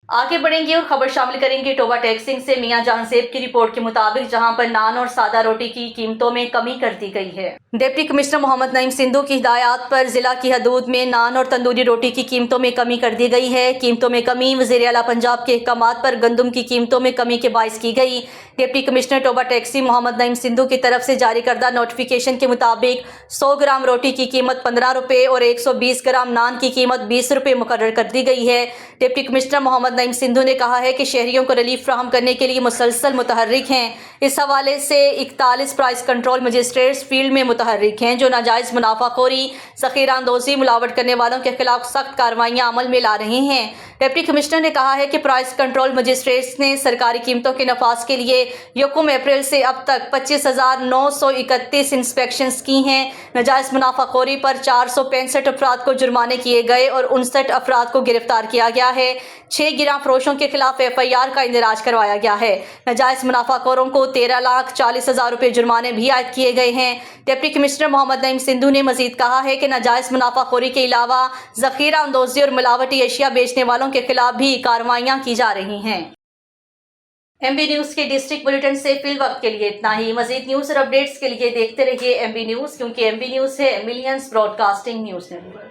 आगे बढ़ेंगे और खबर शामिल करेंगे टोबा टैक्सिंग से। मियां जहां सेब की रिपोर्ट के मुताबिक जहां पर नान और सादा रोटी की कीमतों में कमी कर दी गई है। डिप्टी कमिश्नर मोहम्मद नईम सिंधु की हिदायत पर जिला की हदूद में नान और तंदूरी रोटी की कीमतों में कमी कर दी गई है। कीमतों में कमी वज़ीर आला पंजाब के अहकामात पर गंदम की कीमतों में कमी के बाइस की गई। डिप्टी कमिश्नर टोबा टैक्सी मोहम्मद नईम सिंधु की तरफ से जारी करदा नोटिफिकेशन के मुताबिक 100 ग्राम रोटी की कीमत 15 रुपये और 120 ग्राम नान की कीमत 20 रुपये मुकर्रर कर दी गई है। डिप्टी कमिश्नर मोहम्मद नईम सिंधु ने कहा है कि शहरियों को रिलीफ फ्राहम करने के लिए मुसलसल मुतहर्रिक हैं। इस हवाले से 41 प्राइस कंट्रोल मजिस्ट्रेट्स फील्ड में मुतहर्रिक हैं जो नाजायज़ मुनाफाखोरी, ज़ख़ीरा अंदोज़ी, मिलावट करने वालों के खिलाफ सख्त कार्रवाइयाँ अमल में ला रहे हैं। डिप्टी कमिश्नर ने कहा है कि प्राइस कंट्रोल मजिस्ट्रेट्स ने सरकारी कीमतों के नफाज के लिए 1 अप्रैल से अब तक 25,931 इंस्पेक्शंस की हैं। नाजायज़ मुनाफाखोरी पर 465 अफराद को जुर्माने किए गए और 59 अफराद को गिरफ्तार किया गया है। 6 गिरा फरोशों के खिलाफ FIR का इंदराज करवाया गया है। नाजायज़ मुनाफाखोरों को 13,40,000 रुपये जुर्माने भी आयद किए गए हैं। डिप्टी कमिश्नर मोहम्मद नईम सिंधु ने मजीद कहा है कि नाजायज़ मुनाफाखोरी के अलावा ज़ख़ीरा अंदोज़ी और मिलावटी अशिया बेचने वालों के खिलाफ भी कार्रवाइयाँ की जा रही हैं। MB न्यूज़ के डिस्ट्रिक्ट बुलेटिन से फिल वक्त के लिए इतना ही। मजीद न्यूज़ और अपडेट्स के लिए देखते रहिए MB न्यूज़, क्योंकि MB न्यूज़ है मिलियंस ब्रॉडकास्टिंग न्यूज़ नेटवर्क।